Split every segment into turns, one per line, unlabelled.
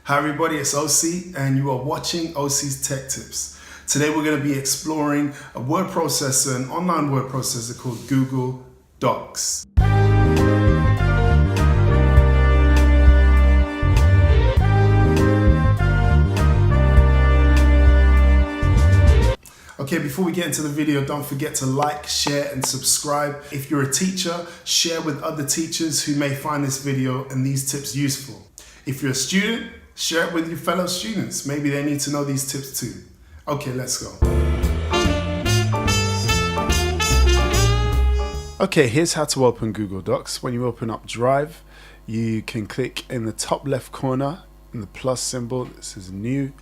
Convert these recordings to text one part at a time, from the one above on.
Hi everybody, it's OC and you are watching OC's Tech Tips. Today we're going to be exploring a word processor, an online word processor called Google Docs. Okay, before we get into the video, don't forget to like, share, and subscribe. If you're a teacher, share with other teachers who may find this video and these tips useful. If you're a student, share it with your fellow students. Maybe they need to know these tips too. Okay, let's go. Okay, here's how to open Google Docs. When you open up Drive, you can click in the top left corner in the plus symbol. This is new.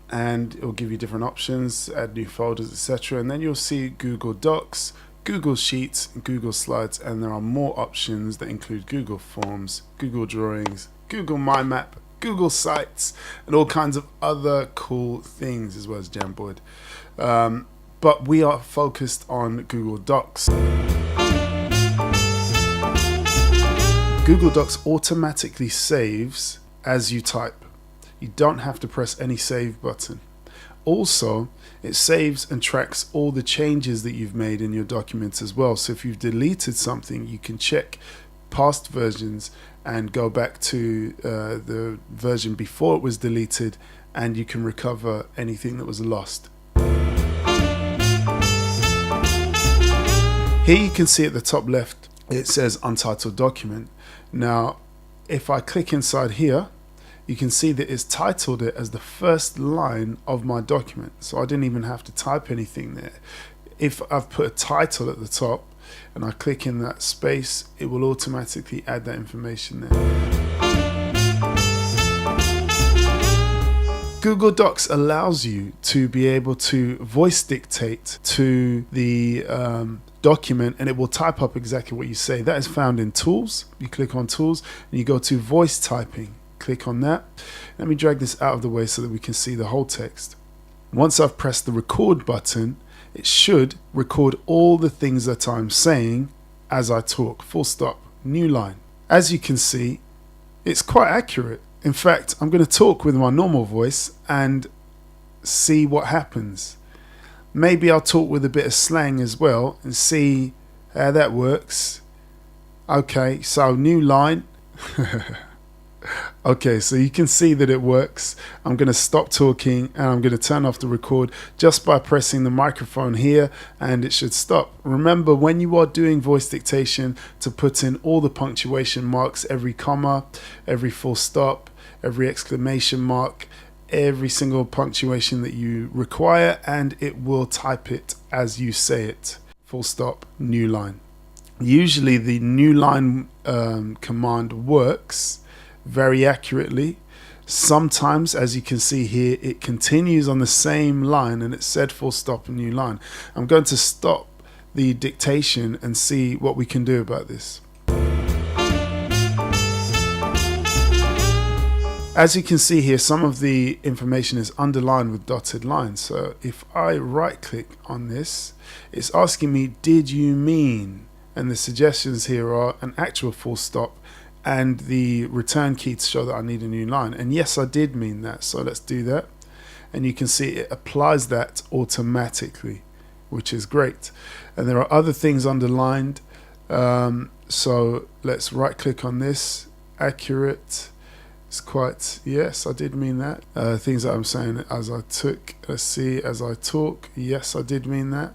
And it will give you different options, add new folders, etc. And then you'll see Google Docs, Google Sheets, and Google Slides, and there are more options that include Google Forms, Google Drawings, Google My Map, Google Sites, and all kinds of other cool things, as well as Jamboard. But we are focused on Google Docs. Google Docs automatically saves as you type. You don't have to press any save button. Also, it saves and tracks all the changes that you've made in your documents as well. So if you've deleted something, you can check past versions and go back to the version before it was deleted, and you can recover anything that was lost. Here you can see at the top left, it says Untitled Document. Now, if I click inside here, you can see that it's titled it as the first line of my document. So I didn't even have to type anything there. If I've put a title at the top and I click in that space, it will automatically add that information there. Google Docs allows you to be able to voice dictate to the document, and it will type up exactly what you say. That is found in Tools. You click on Tools and you go to Voice Typing. Click on that. Let me drag this out of the way so that we can see the whole text. Once I've pressed the record button, it should record all the things that I'm saying as I talk. Full stop. New line. As you can see, it's quite accurate. In fact, I'm going to talk with my normal voice and see what happens. Maybe I'll talk with a bit of slang as well and see how that works. Okay, so new line. Okay, so you can see that it works. I'm going to stop talking and I'm going to turn off the record just by pressing the microphone here, and it should stop. Remember, when you are doing voice dictation, to put in all the punctuation marks, every comma, every full stop, every exclamation mark, every single punctuation that you require, and it will type it as you say it. Full stop, new line. Usually the new line command works very accurately. Sometimes, as you can see here, it continues on the same line and it said full stop and new line. I'm going to stop the dictation and see what we can do about this. As you can see here, some of the information is underlined with dotted lines. So if I right click on this, it's asking me, did you mean? And the suggestions here are an actual full stop and the return key to show that I need a new line. And yes, I did mean that. So let's do that. And you can see it applies that automatically, which is great. And there are other things underlined. So let's right click on this. Accurate. It's quite, yes, I did mean that. Things that I'm saying as I took, let's see, as I talk. Yes, I did mean that.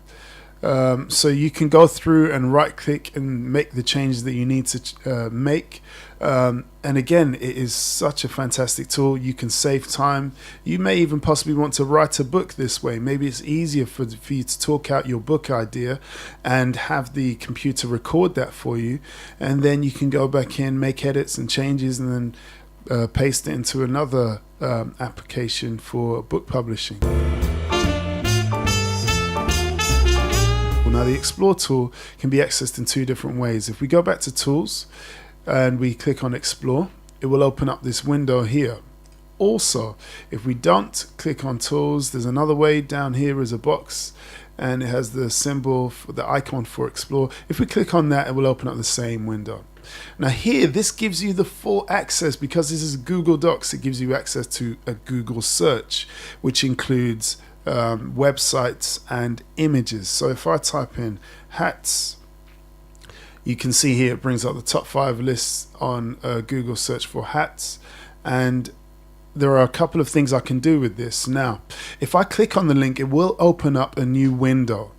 So you can go through and right click and make the changes that you need to make. And again, it is such a fantastic tool. You can save time. You may even possibly want to write a book this way. Maybe it's easier for you to talk out your book idea and have the computer record that for you. And then you can go back in, make edits and changes, and then paste it into another application for book publishing. Now the Explore tool can be accessed in two different ways. If we go back to Tools and we click on Explore, it will open up this window here. Also, if we don't click on Tools, there's another way. Down here is a box and it has the symbol, the icon for Explore. If we click on that, it will open up the same window. Now here, this gives you the full access because this is Google Docs. It gives you access to a Google search, which includes websites and images. So if I type in hats, you can see here it brings up the top 5 lists on Google search for hats, and there are a couple of things I can do with this. Now, if I click on the link, it will open up a new window.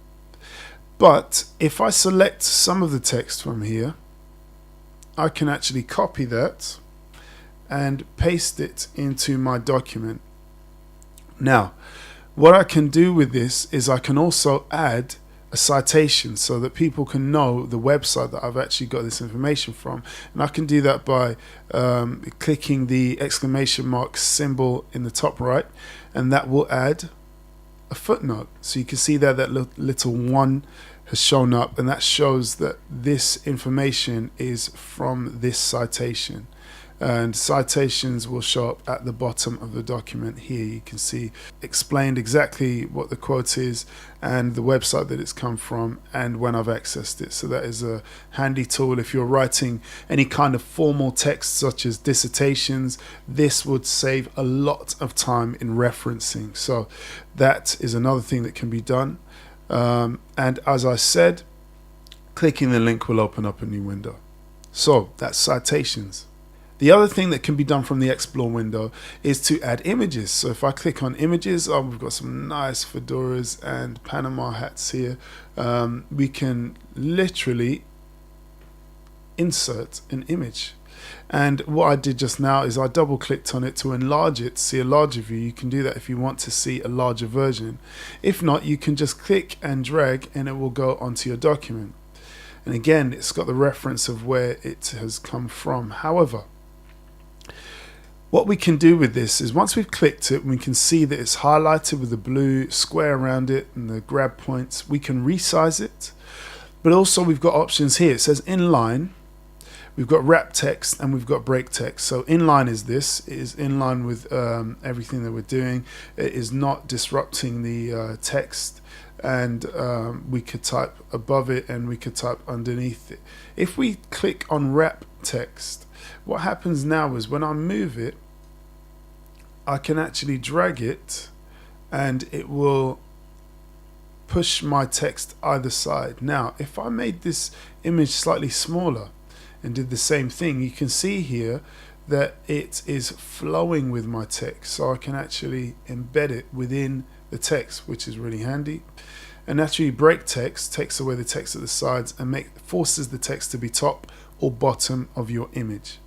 But if I select some of the text from here, I can actually copy that and paste it into my document. Now, what I can do with this is I can also add a citation so that people can know the website that I've actually got this information from. And I can do that by clicking the exclamation mark symbol in the top right, and that will add a footnote. So you can see there that little 1 has shown up, and that shows that this information is from this citation. And citations will show up at the bottom of the document here. You can see explained exactly what the quote is and the website that it's come from and when I've accessed it. So that is a handy tool if you're writing any kind of formal text such as dissertations. This would save a lot of time in referencing. So that is another thing that can be done. And as I said, clicking the link will open up a new window. So that's citations. The other thing that can be done from the Explore window is to add images. So if I click on images, we've got some nice fedoras and Panama hats here. We can literally insert an image. And what I did just now is I double clicked on it to enlarge it, see a larger view. You can do that if you want to see a larger version. If not, you can just click and drag and it will go onto your document. And again, it's got the reference of where it has come from. However, what we can do with this is once we've clicked it, we can see that it's highlighted with a blue square around it and the grab points. We can resize it, but also we've got options here. It says inline, we've got wrap text, and we've got break text. So inline is this, it is in line with everything that we're doing. It is not disrupting the text, and we could type above it and we could type underneath it. If we click on wrap text, what happens now is when I move it, I can actually drag it and it will push my text either side. Now, if I made this image slightly smaller and did the same thing, you can see here that it is flowing with my text. So I can actually embed it within the text, which is really handy. And actually break text takes away the text at the sides and forces the text to be top or bottom of your image.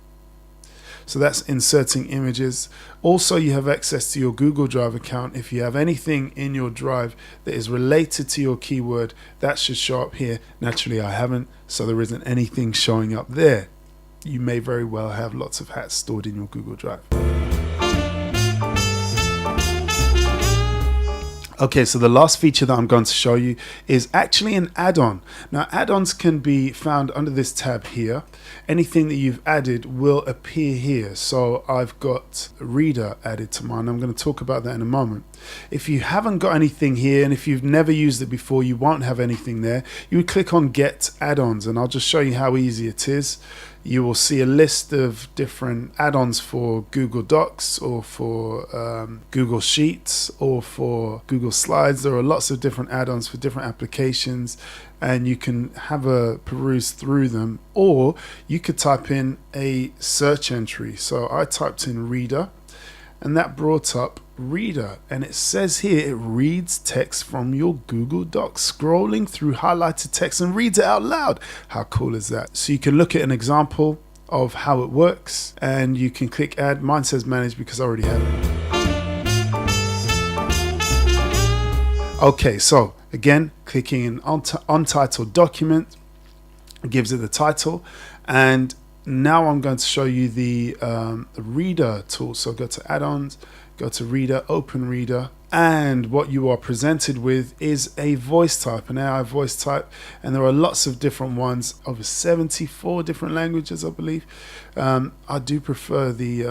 So that's inserting images. Also, you have access to your Google Drive account. If you have anything in your drive that is related to your keyword, that should show up here. Naturally, I haven't, so there isn't anything showing up there. You may very well have lots of hats stored in your Google Drive. Okay, so the last feature that I'm going to show you is actually an add-on. Now, add-ons can be found under this tab here. Anything that you've added will appear here. So I've got Reader added to mine. I'm going to talk about that in a moment. If you haven't got anything here, and if you've never used it before, you won't have anything there. You would click on Get Add-ons, and I'll just show you how easy it is. You will see a list of different add-ons for Google Docs or for Google Sheets or for Google Slides. There are lots of different add-ons for different applications, and you can have a peruse through them, or you could type in a search entry. So I typed in Reader, and that brought up Reader, and it says here it reads text from your Google Docs, scrolling through highlighted text and reads it out loud. How cool is that? So you can look at an example of how it works, and you can click add. Mine says manage because I already have it. Okay, so again, clicking in Untitled Document gives it the title, and now I'm going to show you the Reader tool. So go to add-ons, go to Reader, open Reader, and what you are presented with is a voice type, an AI voice type, and there are lots of different ones, over 74 different languages, I believe. I do prefer the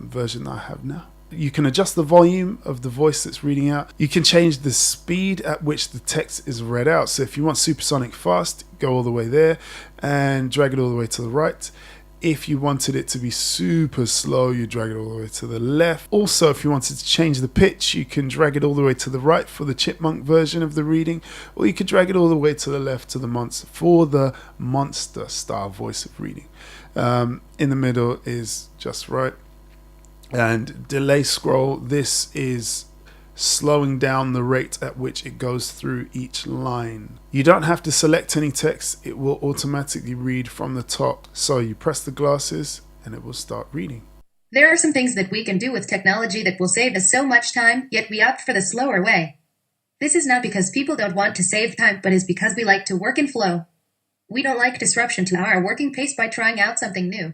version that I have now. You can adjust the volume of the voice that's reading out. You can change the speed at which the text is read out. So if you want supersonic fast, go all the way there and drag it all the way to the right. If you wanted it to be super slow, you drag it all the way to the left. Also, if you wanted to change the pitch, you can drag it all the way to the right for the chipmunk version of the reading, or you could drag it all the way to the left to the monster for the monster style voice of reading. In the middle is just right. And delay scroll, this is slowing down the rate at which it goes through each line. You don't have to select any text, it will automatically read from the top. So you press the glasses and it will start reading.
There are some things that we can do with technology that will save us so much time, yet we opt for the slower way. This is not because people don't want to save time, but is because we like to work in flow. We don't like disruption to our working pace by trying out something new.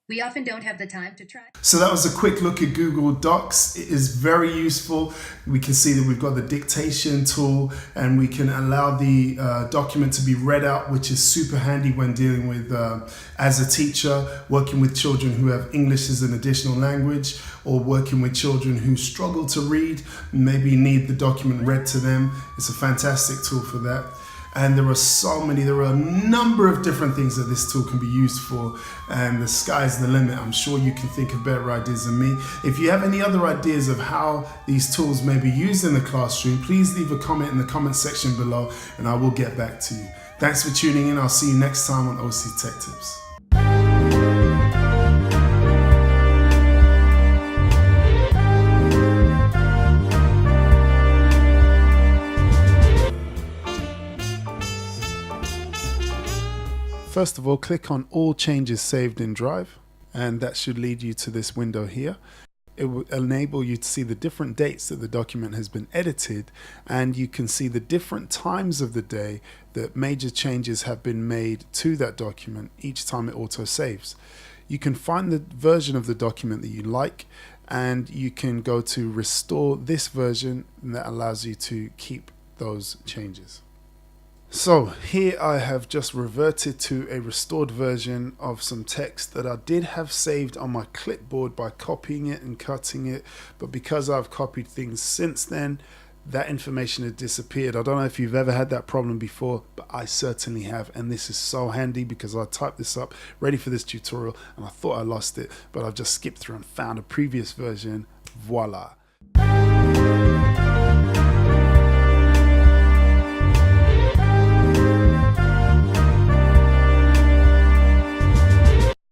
We often don't have the time to try.
So that was a quick look at Google Docs. It is very useful. We can see that we've got the dictation tool and we can allow the document to be read out, which is super handy when dealing with, as a teacher, working with children who have English as an additional language, or working with children who struggle to read, maybe need the document read to them. It's a fantastic tool for that. And there are a number of different things that this tool can be used for, and the sky's the limit. I'm sure you can think of better ideas than me. If you have any other ideas of how these tools may be used in the classroom, please leave a comment in the comment section below and I will get back to you. Thanks for tuning in. I'll see you next time on OC Tech Tips. First of all, click on all changes saved in Drive, and that should lead you to this window here. It will enable you to see the different dates that the document has been edited, and you can see the different times of the day that major changes have been made to that document each time it auto saves. You can find the version of the document that you like, and you can go to restore this version, and that allows you to keep those changes. So here I have just reverted to a restored version of some text that I did have saved on my clipboard by copying it and cutting it, but because I've copied things since then, that information had disappeared. I don't know if you've ever had that problem before, but I certainly have, and this is so handy because I typed this up ready for this tutorial and I thought I lost it, but I've just skipped through and found a previous version. Voila.